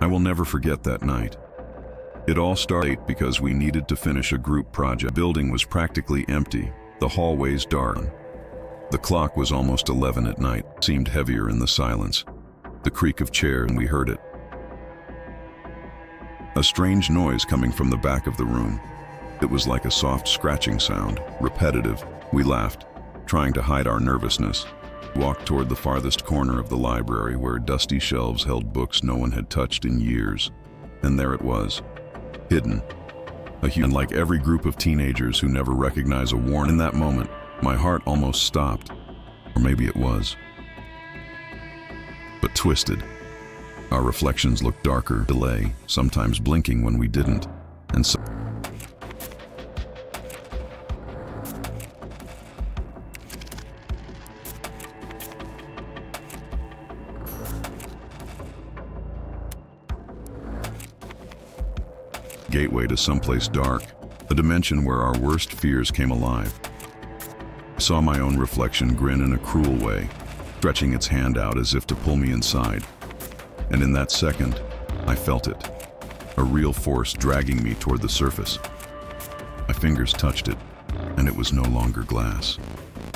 I will never forget that night. It all started because we needed to finish a group project. The building was practically empty, the hallways dark. The clock was almost 11 at night, seemed heavier in the silence. The creak of chairs, and we heard it. A strange noise coming from the back of the room. It was like a soft scratching sound, repetitive. We laughed, trying to hide our nervousness. We walked toward the farthest corner of the library where dusty shelves held books no one had touched in years. And there it was, hidden. And like every group of teenagers who never recognize a warning, in that moment, my heart almost stopped. Or maybe it was. But twisted. Our reflections looked darker, delay, sometimes blinking when we didn't, and so gateway to someplace dark, a dimension where our worst fears came alive. I saw my own reflection grin in a cruel way, stretching its hand out as if to pull me inside. And in that second, I felt it, a real force dragging me toward the surface. My fingers touched it, and it was no longer glass.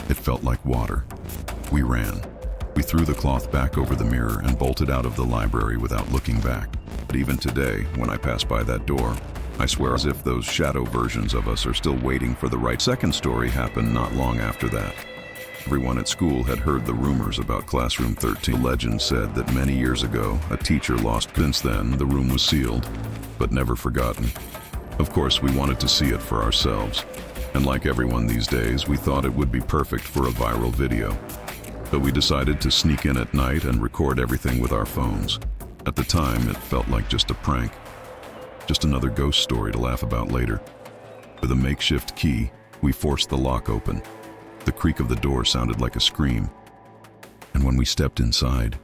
It felt like water. We ran. We threw the cloth back over the mirror and bolted out of the library without looking back. But even today, when I pass by that door, I swear as if those shadow versions of us are still waiting for the right. Second story happened not long after that. Everyone at school had heard the rumors about Classroom 13. The legend said that many years ago, a teacher lost. Since then, the room was sealed, but never forgotten. Of course, we wanted to see it for ourselves. And like everyone these days, we thought it would be perfect for a viral video. But we decided to sneak in at night and record everything with our phones. At the time, it felt like just a prank. Just another ghost story to laugh about later. With a makeshift key, we forced the lock open. The creak of the door sounded like a scream. And when we stepped inside,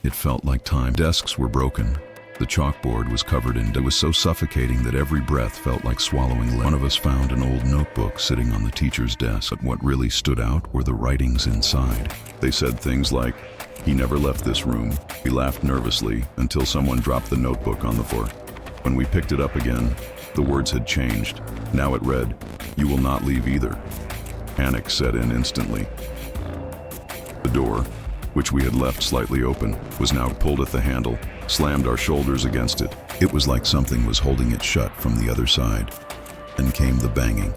it felt like time. Desks were broken. The chalkboard was covered in. It was so suffocating that every breath felt like swallowing lead. One of us found an old notebook sitting on the teacher's desk. But what really stood out were the writings inside. They said things like, "He never left this room." We laughed nervously until someone dropped the notebook on the floor. When we picked it up again, the words had changed. Now it read, "You will not leave either." Panic set in instantly. The door, which we had left slightly open, was now pulled at the handle, slammed our shoulders against it. It was like something was holding it shut from the other side. Then came the banging.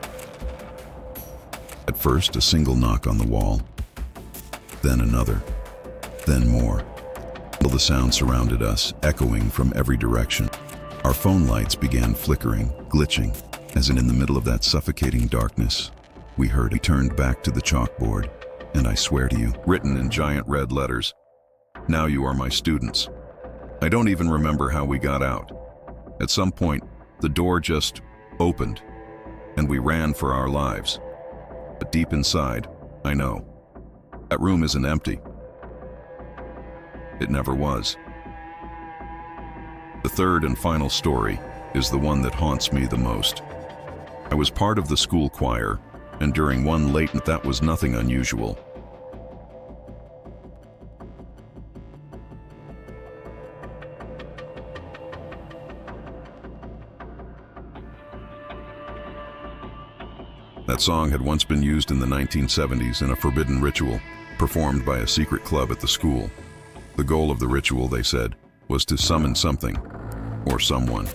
At first, a single knock on the wall. Then another. Then more. Till the sound surrounded us, echoing from every direction. Our phone lights began flickering, glitching, as in the middle of that suffocating darkness. We heard. He turned back to the chalkboard, and I swear to you, written in giant red letters, "Now you are my students." I don't even remember how we got out. At some point, the door just opened, and we ran for our lives. But deep inside, I know, that room isn't empty. It never was. The third and final story is the one that haunts me the most. I was part of the school choir, and during one late night, that was nothing unusual. That song had once been used in the 1970s in a forbidden ritual, performed by a secret club at the school. The goal of the ritual, they said, was to summon something, or someone.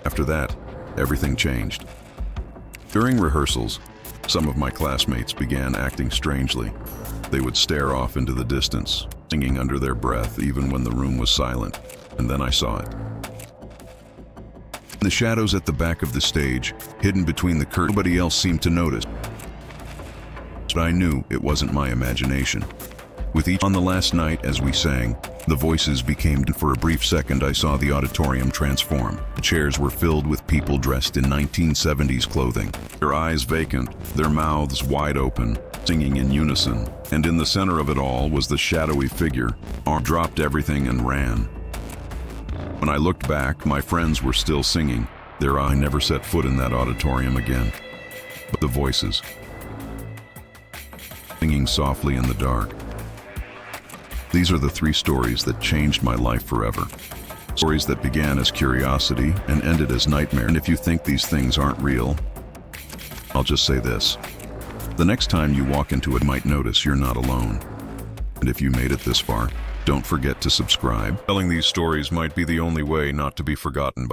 After that, everything changed. During rehearsals, some of my classmates began acting strangely. They would stare off into the distance, singing under their breath even when the room was silent, and then I saw it. In the shadows at the back of the stage, hidden between the curtains, nobody else seemed to notice. But I knew it wasn't my imagination. With each on the last night as we sang, the voices became. For a brief second I saw the auditorium transform. The chairs were filled with people dressed in 1970s clothing, their eyes vacant, their mouths wide open, singing in unison. And in the center of it all was the shadowy figure. Arm dropped everything and ran. When I looked back, my friends were still singing. I never set foot in that auditorium again. But the voices, singing softly in the dark. These are the three stories that changed my life forever. Stories that began as curiosity and ended as nightmare. And if you think these things aren't real, I'll just say this. The next time you walk into it, might notice you're not alone. And if you made it this far, don't forget to subscribe. Telling these stories might be the only way not to be forgotten by